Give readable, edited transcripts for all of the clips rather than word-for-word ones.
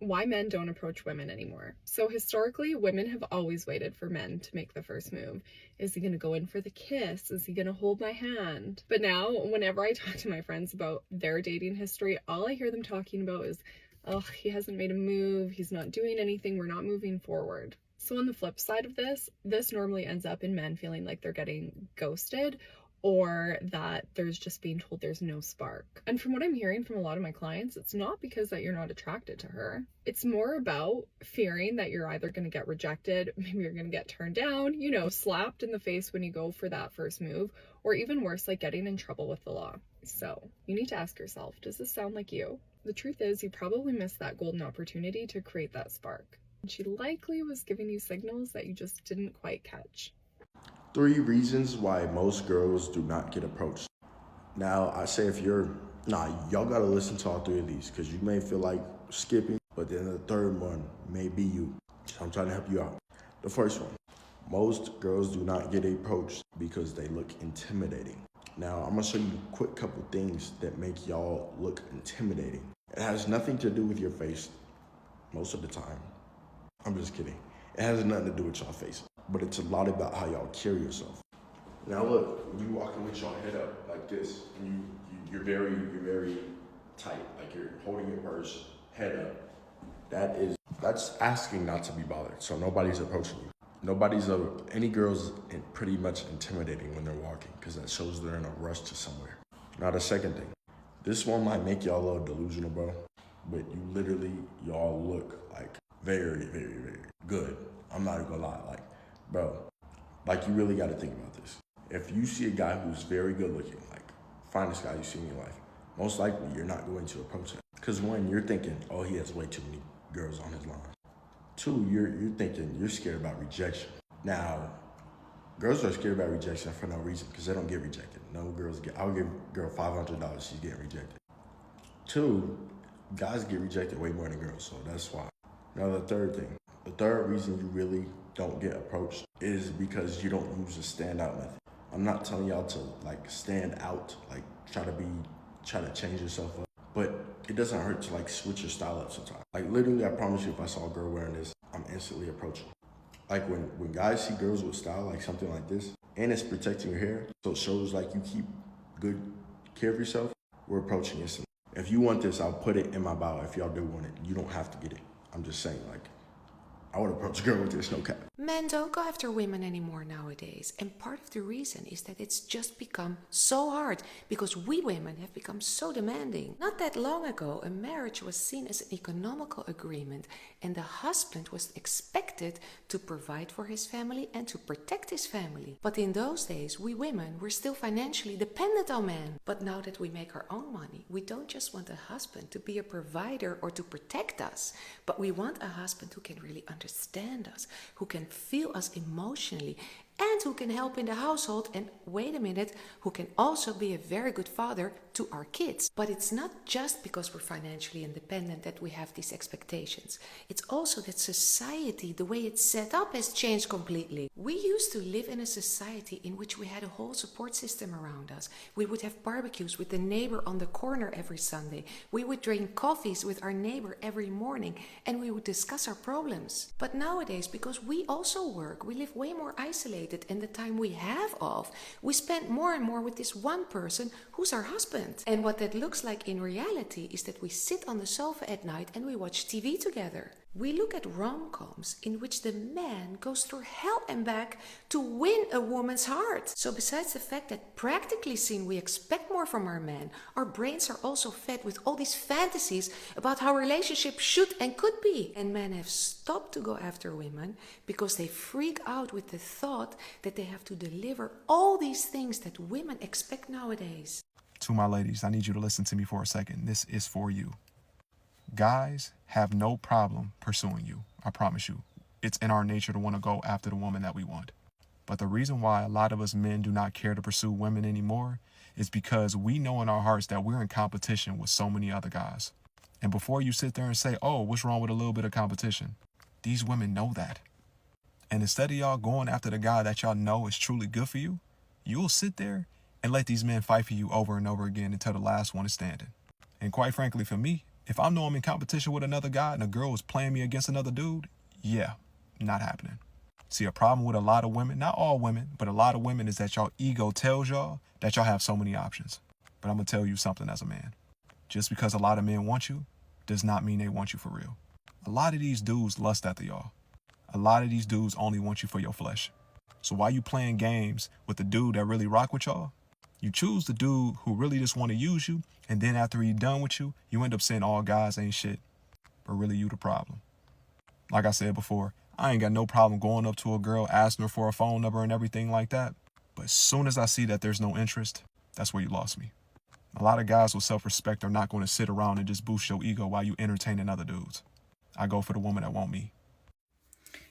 Why men don't approach women anymore. So historically, women have always waited for men to make the first move. Is he going to go in for the kiss? Is he going to hold my hand? But now, whenever I talk to my friends about their dating history, all I hear them talking about is, oh, he hasn't made a move, he's not doing anything, we're not moving forward. So on the flip side of this normally ends up in men feeling like they're getting ghosted, or that there's just being told there's no spark. And from what I'm hearing from a lot of my clients, it's not because that you're not attracted to her. It's more about fearing that you're either going to get rejected, maybe you're going to get turned down, you know, slapped in the face when you go for that first move, or even worse, like getting in trouble with the law. So you need to ask yourself, does this sound like you? The truth is, you probably missed that golden opportunity to create that spark. And she likely was giving you signals that you just didn't quite catch. 3 reasons why most girls do not get approached. Now, I say if you're, y'all gotta listen to all 3 of these because you may feel like skipping, but then the third one may be you. So I'm trying to help you out. The first one, most girls do not get approached because they look intimidating. Now, I'm gonna show you a quick couple things that make y'all look intimidating. It has nothing to do with your face most of the time. I'm just kidding. It has nothing to do with y'all face, but it's a lot about how y'all carry yourself. Now look, when you walking with your head up like this, and you're very tight, like you're holding your purse, head up. That's asking not to be bothered. So nobody's approaching you. Any girl's pretty much intimidating when they're walking because that shows they're in a rush to somewhere. Now the second thing, this one might make y'all a little delusional, bro, but y'all look like very good. I'm not even gonna lie, like, bro, like you really gotta think about this. If you see a guy who's very good looking, like finest guy you see in your life, most likely you're not going to approach him. Because one, you're thinking, oh, he has way too many girls on his line. 2, you're thinking you're scared about rejection. Now, girls are scared about rejection for no reason because they don't get rejected. I'll give a girl $500, she's getting rejected. 2, guys get rejected way more than girls, so that's why. Now the third reason you really don't get approached is because you don't use the standout method. I'm not telling y'all to like stand out, like try to change yourself up, but it doesn't hurt to like switch your style up sometimes. Like literally, I promise you, if I saw a girl wearing this, I'm instantly approaching. Like when guys see girls with style, like something like this, and it's protecting your hair, so it shows like you keep good care of yourself, we're approaching instantly. If you want this, I'll put it in my bio. If y'all do want it, you don't have to get it. I'm just saying, like, I would approach a girl with this, no cap. Men don't go after women anymore nowadays, and part of the reason is that it's just become so hard because we women have become so demanding. Not that long ago, a marriage was seen as an economical agreement, and the husband was expected to provide for his family and to protect his family. But in those days, we women were still financially dependent on men. But now that we make our own money, we don't just want a husband to be a provider or to protect us, but we want a husband who can really understand us, who can feel us emotionally, and who can help in the household, and wait a minute, who can also be a very good father to our kids. But it's not just because we're financially independent that we have these expectations. It's also that society, the way it's set up, has changed completely. We used to live in a society in which we had a whole support system around us. We would have barbecues with the neighbor on the corner every Sunday. We would drink coffees with our neighbor every morning, and we would discuss our problems. But nowadays, because we also work, we live way more isolated, and the time we have off, we spend more and more with this one person who's our husband. And what that looks like in reality is that we sit on the sofa at night and we watch TV together. We look at rom-coms in which the man goes through hell and back to win a woman's heart. So besides the fact that practically seen we expect more from our man, our brains are also fed with all these fantasies about how relationships should and could be. And men have stopped to go after women because they freak out with the thought that they have to deliver all these things that women expect nowadays. To my ladies, I need you to listen to me for a second. This is for you. Guys have no problem pursuing you. I promise you. It's in our nature to want to go after the woman that we want. But the reason why a lot of us men do not care to pursue women anymore is because we know in our hearts that we're in competition with so many other guys. And before you sit there and say, oh, what's wrong with a little bit of competition? These women know that. And instead of y'all going after the guy that y'all know is truly good for you, you'll sit there and let these men fight for you over and over again until the last one is standing. And quite frankly, for me, If I know I'm in competition with another guy and a girl is playing me against another dude, yeah, not happening. See, a problem with a lot of women, not all women, but a lot of women, is that y'all ego tells y'all that y'all have so many options. But I'm going to tell you something as a man. Just because a lot of men want you does not mean they want you for real. A lot of these dudes lust after y'all. A lot of these dudes only want you for your flesh. So while you playing games with the dude that really rock with y'all, you choose the dude who really just want to use you, and then after he done with you, you end up saying all guys ain't shit, but really you the problem. Like I said before, I ain't got no problem going up to a girl, asking her for a phone number and everything like that. But as soon as I see that there's no interest, that's where you lost me. A lot of guys with self-respect are not going to sit around and just boost your ego while you entertaining other dudes. I go for the woman that want me.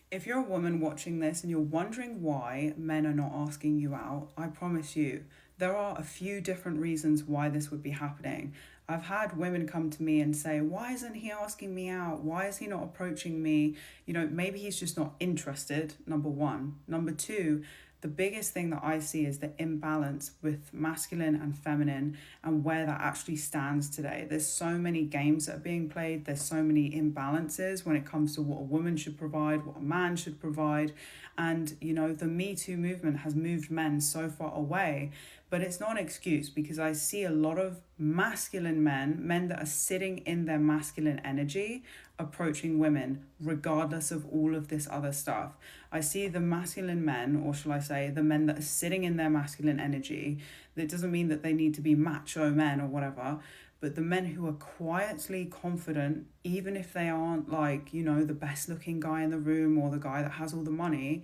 If you're a woman watching this and you're wondering why men are not asking you out, I promise you, there are a few different reasons why this would be happening. I've had women come to me and say, why isn't he asking me out? Why is he not approaching me? You know, maybe he's just not interested, number one. Number two, the biggest thing that I see is the imbalance with masculine and feminine and where that actually stands today. There's so many games that are being played. There's so many imbalances when it comes to what a woman should provide, what a man should provide. And, you know, the Me Too movement has moved men so far away. But it's not an excuse, because I see a lot of masculine men that are sitting in their masculine energy, approaching women, regardless of all of this other stuff. I see the masculine men, or shall I say, the men that are sitting in their masculine energy. That doesn't mean that they need to be macho men or whatever, but the men who are quietly confident, even if they aren't like, you know, the best looking guy in the room or the guy that has all the money,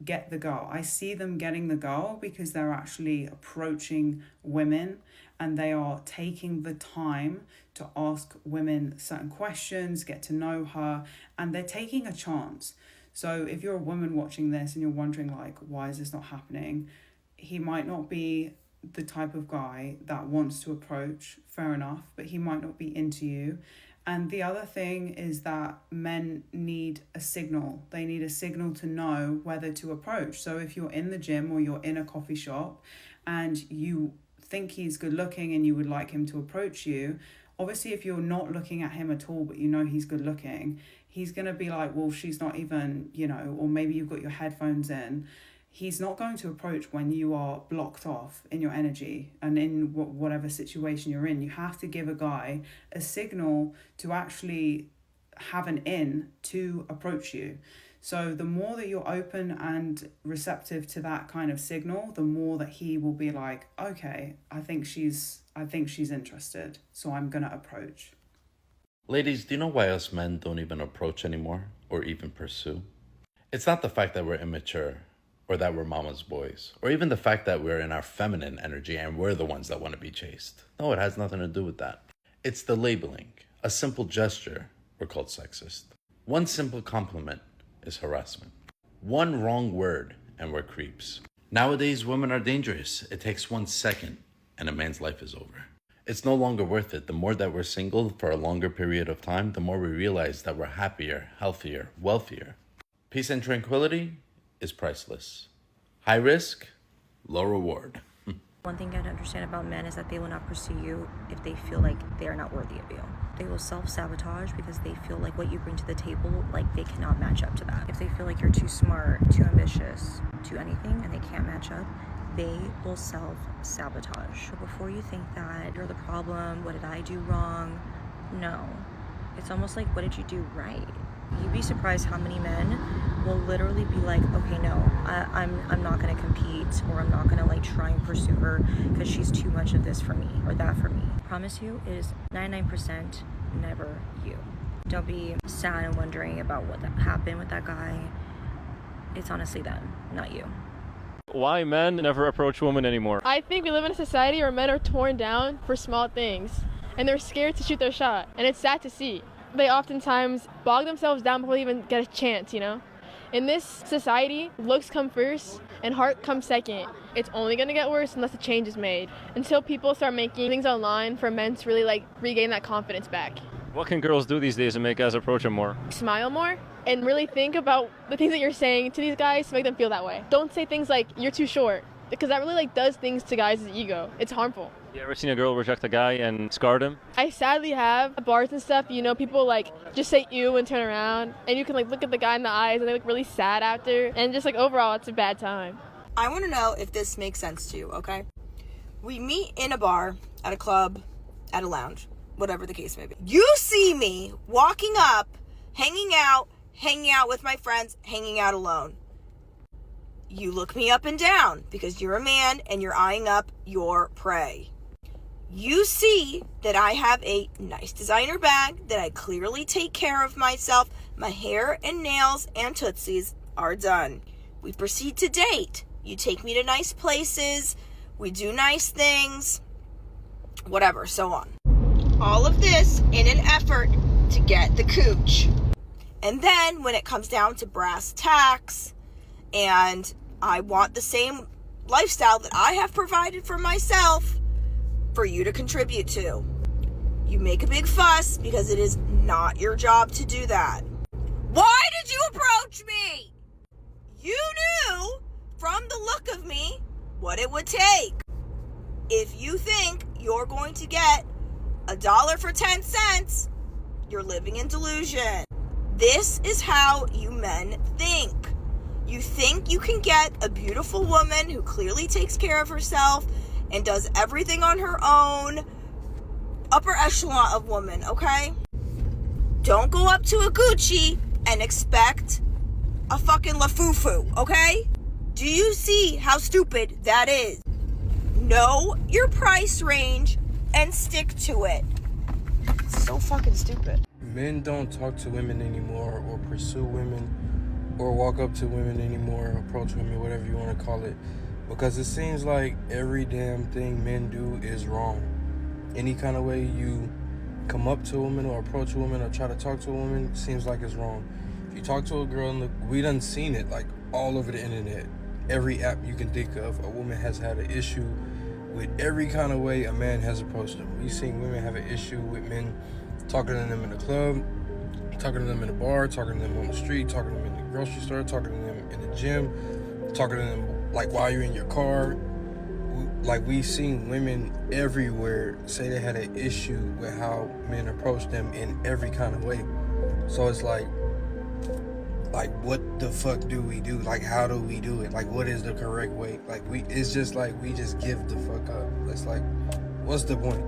get the girl. I see them getting the girl because they're actually approaching women and they are taking the time to ask women certain questions, get to know her, and they're taking a chance. So if you're a woman watching this and you're wondering like, why is this not happening? He might not be the type of guy that wants to approach, fair enough, but he might not be into you. And the other thing is that men need a signal. They need a signal to know whether to approach. So if you're in the gym or you're in a coffee shop and you think he's good looking and you would like him to approach you, obviously if you're not looking at him at all but you know he's good looking, he's going to be like, well, she's not even, you know, or maybe you've got your headphones in. He's not going to approach when you are blocked off in your energy and in whatever situation you're in. You have to give a guy a signal to actually have an in to approach you. So the more that you're open and receptive to that kind of signal, the more that he will be like, okay, I think she's interested, so I'm going to approach. Ladies, do you know why us men don't even approach anymore or even pursue? It's not the fact that we're immature, or that we're mama's boys, or even the fact that we're in our feminine energy and we're the ones that want to be chased. No, it has nothing to do with that. It's the labeling. A simple gesture, we're called sexist. One simple compliment is harassment. One wrong word and we're creeps. Nowadays, women are dangerous. It takes 1 second and a man's life is over. It's no longer worth it. The more that we're single for a longer period of time, the more we realize that we're happier, healthier, wealthier. Peace and tranquility is priceless. High risk, low reward. One thing you have to understand about men is that they will not pursue you if they feel like they are not worthy of you. They will self-sabotage because they feel like what you bring to the table, like they cannot match up to that. If they feel like you're too smart, too ambitious, too anything, and they can't match up, they will self-sabotage. So before you think that you're the problem, what did I do wrong? No. It's almost like, what did you do right? You'd be surprised how many men will literally be like, okay, no, I'm not gonna compete, or I'm not gonna like try and pursue her because she's too much of this for me or that for me. I promise you, it is 99% never you. Don't be sad and wondering about what that happened with that guy. It's honestly them, not you. Why men never approach women anymore? I think we live in a society where men are torn down for small things and they're scared to shoot their shot, and it's sad to see. They oftentimes bog themselves down before they even get a chance, you know? In this society, looks come first and heart comes second. It's only gonna get worse unless a change is made. Until people start making things online for men to really like regain that confidence back. What can girls do these days to make guys approach them more? Smile more and really think about the things that you're saying to these guys to make them feel that way. Don't say things like, you're too short, because that really like does things to guys' ego. It's harmful. You ever seen a girl reject a guy and scarred him? I sadly have at bars and stuff, people like just say ew and turn around, and you can like look at the guy in the eyes and they look really sad after, and just like overall it's a bad time. I want to know if this makes sense to you, okay? We meet in a bar, at a club, at a lounge, whatever the case may be. You see me walking up, hanging out with my friends, hanging out alone. You look me up and down because you're a man and you're eyeing up your prey. You see that I have a nice designer bag, that I clearly take care of myself. My hair and nails and tootsies are done. We proceed to date. You take me to nice places. We do nice things. Whatever, so on. All of this in an effort to get the cooch. And then when it comes down to brass tacks, and I want the same lifestyle that I have provided for myself for you to contribute to, you make a big fuss because it is not your job to do that. Why did you approach me? You knew from the look of me what it would take. If you think you're going to get $1 for 10 cents, you're living in delusion. This is how you men think. You think you can get a beautiful woman who clearly takes care of herself and does everything on her own, upper echelon of woman, okay? Don't go up to a Gucci and expect a fucking lafufu, okay? Do you see how stupid that is? Know your price range and stick to it. It's so fucking stupid. Men don't talk to women anymore, or pursue women, or walk up to women anymore, approach women, whatever you want to call it, because it seems like every damn thing men do is wrong. Any kind of way you come up to a woman or approach a woman or try to talk to a woman seems like it's wrong. If you talk to a girl, and we done seen it like all over the internet, every app you can think of, a woman has had an issue with every kind of way a man has approached them. We've seen women have an issue with men talking to them in the club, talking to them in the bar, talking to them on the street, talking to them in the grocery store, talking to them in the gym, talking to them like while you're in your car. Like, we've seen women everywhere say they had an issue with how men approach them in every kind of way. So it's like what the fuck do we do? Like, how do we do it? Like, what is the correct way? Like, it's just like we just give the fuck up. It's like, what's the point?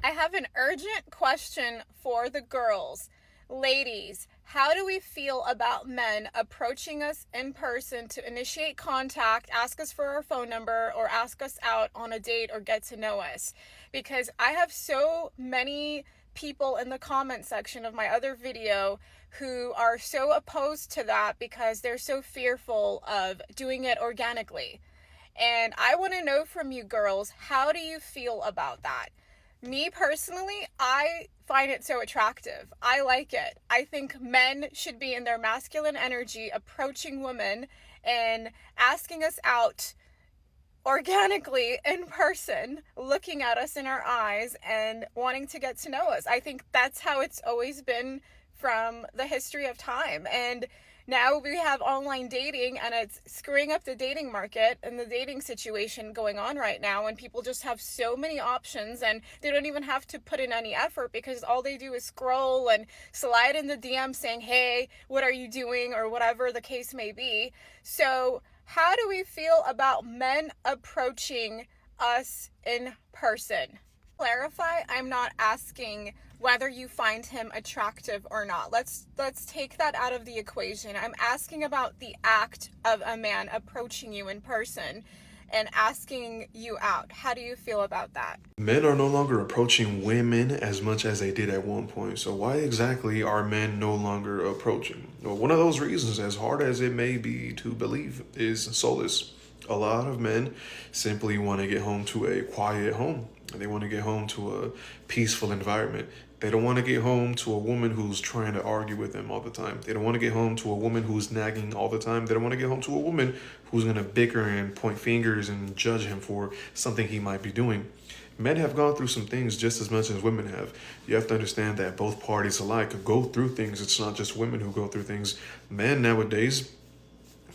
I have an urgent question for the girls. Ladies, how do we feel about men approaching us in person to initiate contact, ask us for our phone number, or ask us out on a date or get to know us? Because I have so many people in the comment section of my other video who are so opposed to that because they're so fearful of doing it organically. And I want to know from you girls, how do you feel about that? Me personally, I find it so attractive. I like it. I think men should be in their masculine energy, approaching women and asking us out organically in person, looking at us in our eyes and wanting to get to know us. I think that's how it's always been from the history of time. And now we have online dating, and it's screwing up the dating market and the dating situation going on right now, and people just have so many options and they don't even have to put in any effort because all they do is scroll and slide in the DM saying, hey, what are you doing, or whatever the case may be. So how do we feel about men approaching us in person? Clarify, I'm not asking whether you find him attractive or not. Let's take that out of the equation. I'm asking about the act of a man approaching you in person and asking you out. How do you feel about that? Men are no longer approaching women as much as they did at one point. So why exactly are men no longer approaching? Well, one of those reasons, as hard as it may be to believe, is solace. A lot of men simply want to get home to a quiet home. They want to get home to a peaceful environment. They don't want to get home to a woman who's trying to argue with them all the time. They don't want to get home to a woman who's nagging all the time. They don't want to get home to a woman who's going to bicker and point fingers and judge him for something he might be doing. Men have gone through some things just as much as women have. You have to understand that both parties alike go through things. It's not just women who go through things. Men nowadays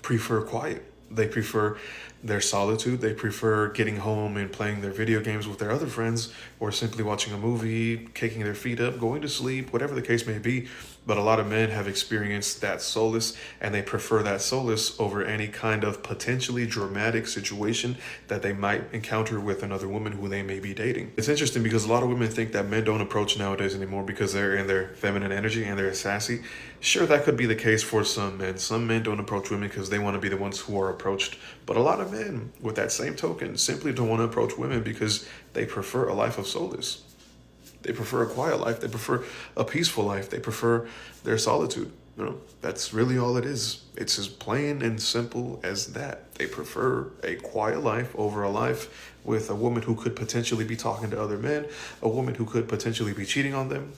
prefer quiet. They prefer their solitude. They prefer getting home and playing their video games with their other friends, or simply watching a movie, kicking their feet up, going to sleep, whatever the case may be. But a lot of men have experienced that solace, and they prefer that solace over any kind of potentially dramatic situation that they might encounter with another woman who they may be dating. It's interesting because a lot of women think that men don't approach nowadays anymore because they're in their feminine energy and they're sassy. Sure, that could be the case for some men. Some men don't approach women because they want to be the ones who are approached. But a lot of men, with that same token, simply don't want to approach women because they prefer a life of solace. They prefer a quiet life. They prefer a peaceful life. They prefer their solitude. That's really all it is. It's as plain and simple as that. They prefer a quiet life over a life with a woman who could potentially be talking to other men, a woman who could potentially be cheating on them,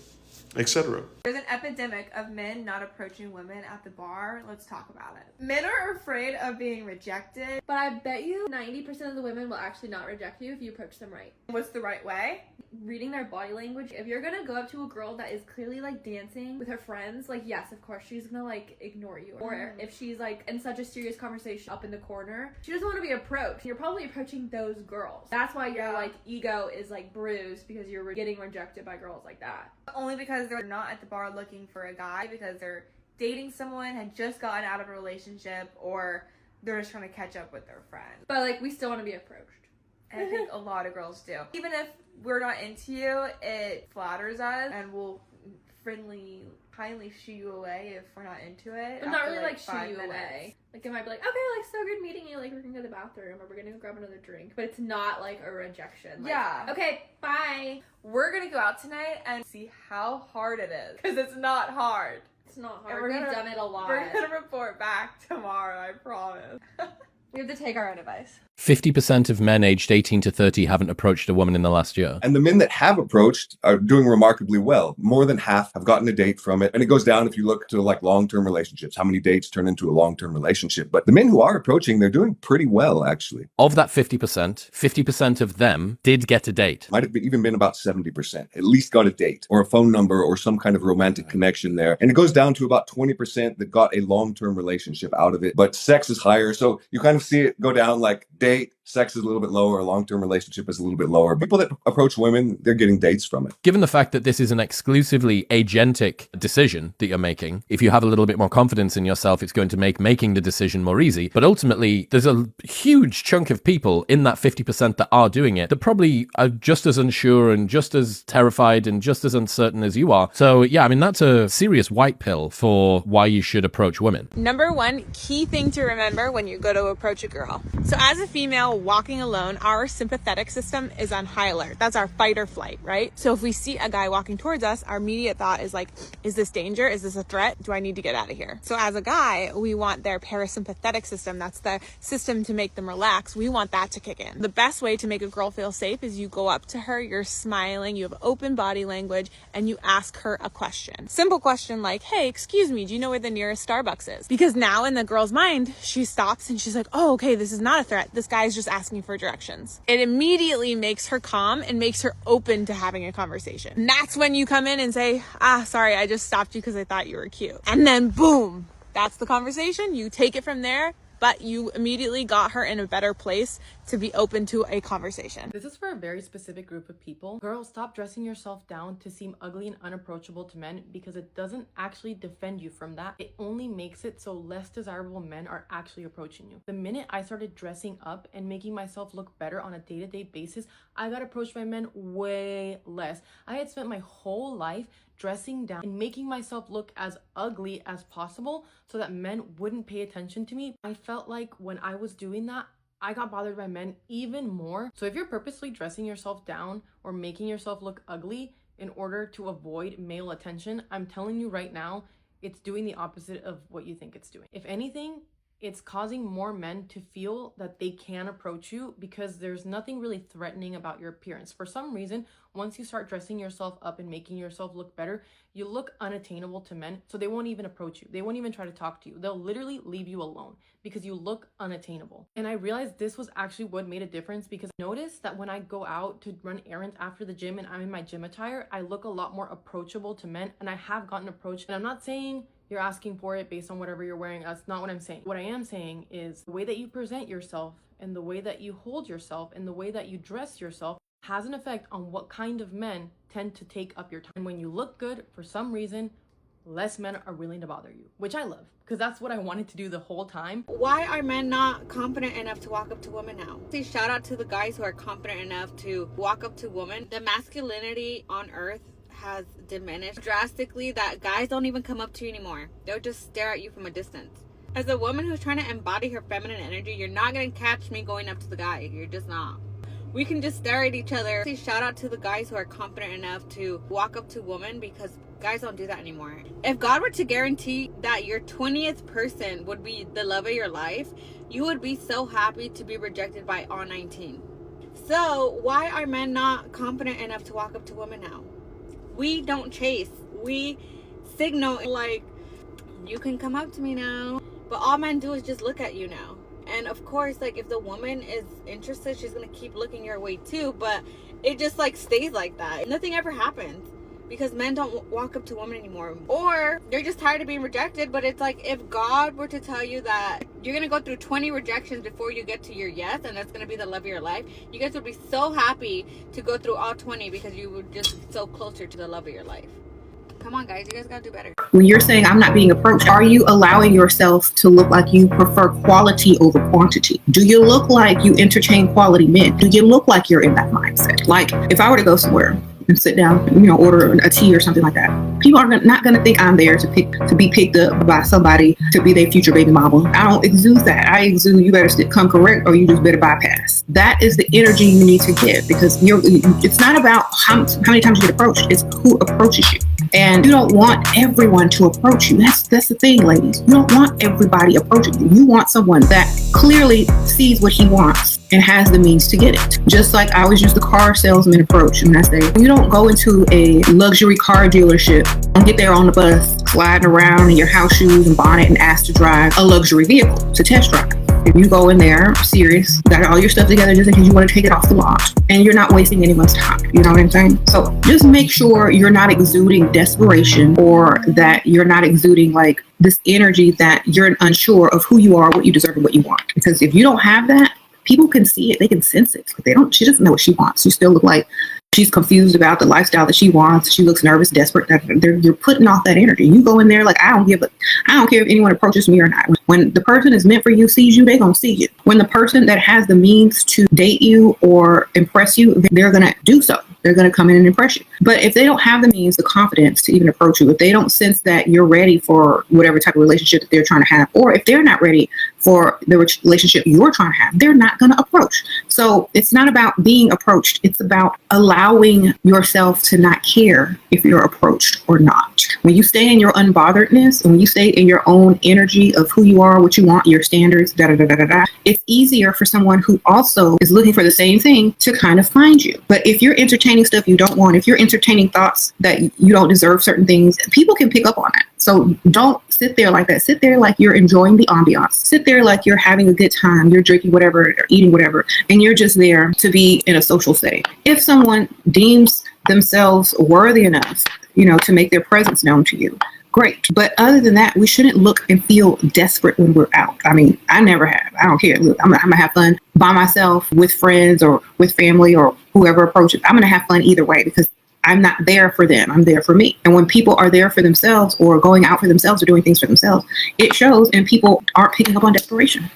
etc. There's an epidemic of men not approaching women at the bar. Let's talk about it. Men are afraid of being rejected. But I bet you 90% of the women will actually not reject you if you approach them right. What's the right way? Reading their body language. If you're gonna go up to a girl that is clearly like dancing with her friends, like yes, of course she's gonna like ignore you. Or if she's like in such a serious conversation up in the corner, she doesn't want to be approached. You're probably approaching those girls. That's why your like ego is like bruised, because you're getting rejected by girls like that. Only because they're not at the bar looking for a guy, because they're dating someone, had just gotten out of a relationship, or they're just trying to catch up with their friends. But like, we still want to be approached. And I think a lot of girls do. Even if we're not into you, it flatters us, and we'll kindly shoo you away if we're not into it. But not really like shoo you away. Like it might be like, okay, like so good meeting you, like we're gonna go to the bathroom or we're gonna go grab another drink. But it's not like a rejection. Like, yeah. Okay, bye. We're gonna go out tonight and see how hard it is. Because it's not hard. It's not hard. We've done it a lot. We're gonna report back tomorrow, I promise. We have to take our own advice. 50% of men aged 18 to 30 haven't approached a woman in the last year. And the men that have approached are doing remarkably well. More than half have gotten a date from it. And it goes down if you look to like long-term relationships, how many dates turn into a long-term relationship. But the men who are approaching, they're doing pretty well, actually. Of that 50% of them did get a date. Might have even been about 70%, at least got a date or a phone number or some kind of romantic connection there. And it goes down to about 20% that got a long-term relationship out of it. But sex is higher. So you kind of see it go down like date, sex is a little bit lower, a long-term relationship is a little bit lower. People that approach women, they're getting dates from it. Given the fact that this is an exclusively agentic decision that you're making, if you have a little bit more confidence in yourself, it's going to make making the decision more easy. But ultimately, there's a huge chunk of people in that 50% that are doing it that probably are just as unsure and just as terrified and just as uncertain as you are. So yeah, I mean, that's a serious white pill for why you should approach women. Number one key thing to remember when you go to approach a girl. So as a female walking alone, our sympathetic system is on high alert. That's our fight or flight, right? So if we see a guy walking towards us, our immediate thought is like, is this danger? Is this a threat? Do I need to get out of here? So as a guy, we want their parasympathetic system. That's the system to make them relax. We want that to kick in. The best way to make a girl feel safe is you go up to her, you're smiling, you have open body language, and you ask her a question. Simple question like, hey, excuse me, do you know where the nearest Starbucks is? Because now in the girl's mind, she stops and she's like, oh, okay, this is not a threat. This guy's just asking for directions. It immediately makes her calm and makes her open to having a conversation. And that's when you come in and say, sorry, I just stopped you because I thought you were cute. And then boom, that's the conversation. You take it from there, but you immediately got her in a better place to be open to a conversation. This is for a very specific group of people. Girls, stop dressing yourself down to seem ugly and unapproachable to men, because it doesn't actually defend you from that. It only makes it so less desirable men are actually approaching you. The minute I started dressing up and making myself look better on a day-to-day basis, I got approached by men way less. I had spent my whole life dressing down and making myself look as ugly as possible so that men wouldn't pay attention to me. I felt like when I was doing that, I got bothered by men even more. So if you're purposely dressing yourself down or making yourself look ugly in order to avoid male attention, I'm telling you right now, it's doing the opposite of what you think it's doing. If anything, it's causing more men to feel that they can approach you because there's nothing really threatening about your appearance. For some reason, once you start dressing yourself up and making yourself look better, you look unattainable to men, so they won't even approach you. They won't even try to talk to you. They'll literally leave you alone because you look unattainable. And I realized this was actually what made a difference, because I noticed that when I go out to run errands after the gym and I'm in my gym attire, I look a lot more approachable to men, and I have gotten approached. And I'm not saying you're asking for it based on whatever you're wearing. That's not what I'm saying. What I am saying is the way that you present yourself and the way that you hold yourself and the way that you dress yourself has an effect on what kind of men tend to take up your time. And when you look good, for some reason, less men are willing to bother you, which I love, because that's what I wanted to do the whole time. Why are men not confident enough to walk up to women now? See, shout out to the guys who are confident enough to walk up to women. The masculinity on earth has diminished drastically, that guys don't even come up to you anymore. They'll just stare at you from a distance. As a woman who's trying to embody her feminine energy, you're not going to catch me going up to the guy. You're just not. We can just stare at each other. See, shout out to the guys who are confident enough to walk up to women, because guys don't do that anymore. If God were to guarantee that your 20th person would be the love of your life, you would be so happy to be rejected by all 19. So why are men not confident enough to walk up to women now? We don't chase. We signal like, you can come up to me now. But all men do is just look at you now. And of course, like, if the woman is interested, she's gonna keep looking your way too. But it just like stays like that. Nothing ever happens because men don't walk up to women anymore. Or they're just tired of being rejected. But it's like, if God were to tell you that you're gonna go through 20 rejections before you get to your yes, and that's gonna be the love of your life, you guys would be so happy to go through all 20 because you would just be so closer to the love of your life. Come on, guys, you guys gotta do better. When you're saying I'm not being approached, are you allowing yourself to look like you prefer quality over quantity? Do you look like you entertain quality men? Do you look like you're in that mindset? Like, if I were to go somewhere and sit down, order a tea or something like that, people are not going to think I'm there to be picked up by somebody to be their future baby mama. I don't exude that. I exude, you better come correct or you just better bypass. That is the energy you need to give, because it's not about how many times you get approached, it's who approaches you. And you don't want everyone to approach you. That's the thing, ladies. You don't want everybody approaching you. You want someone that clearly sees what he wants and has the means to get it. Just like I always use the car salesman approach. And I say, you don't go into a luxury car dealership and get there on the bus, sliding around in your house shoes and bonnet and ask to drive a luxury vehicle to test drive. If you go in there serious, got all your stuff together just in case you want to take it off the lot, and you're not wasting anyone's time. You know what I'm saying? So just make sure you're not exuding desperation, or that you're not exuding like this energy that you're unsure of who you are, what you deserve, and what you want. Because if you don't have that, people can see it, they can sense it. But she doesn't know what she wants. You still look like she's confused about the lifestyle that she wants. She looks nervous, desperate. You're putting off that energy. You go in there like, I don't care if anyone approaches me or not. When the person is meant for you sees you, they're going to see you. When the person that has the means to date you or impress you, they're going to do so. They're going to come in and impress you. But if they don't have the means, the confidence to even approach you, if they don't sense that you're ready for whatever type of relationship that they're trying to have, or if they're not ready for the relationship you're trying to have, they're not going to approach. So it's not about being approached. It's about allowing yourself to not care if you're approached or not. When you stay in your unbotheredness, and when you stay in your own energy of who you are, what you want, your standards, it's easier for someone who also is looking for the same thing to kind of find you. But if you're entertaining stuff you don't want, if you're entertaining thoughts that you don't deserve certain things, people can pick up on that. So don't sit there like that. Sit there like you're enjoying the ambiance. Sit there like you're having a good time. You're drinking whatever or eating whatever, and you're just there to be in a social setting. If someone deems themselves worthy enough, to make their presence known to you, great. But other than that, we shouldn't look and feel desperate when we're out. I mean, I never have. I don't care. Look, I'm gonna have fun by myself, with friends, or with family, or whoever approaches. I'm gonna have fun either way, because I'm not there for them. I'm there for me. And when people are there for themselves, or going out for themselves, or doing things for themselves, it shows, and people aren't picking up on desperation.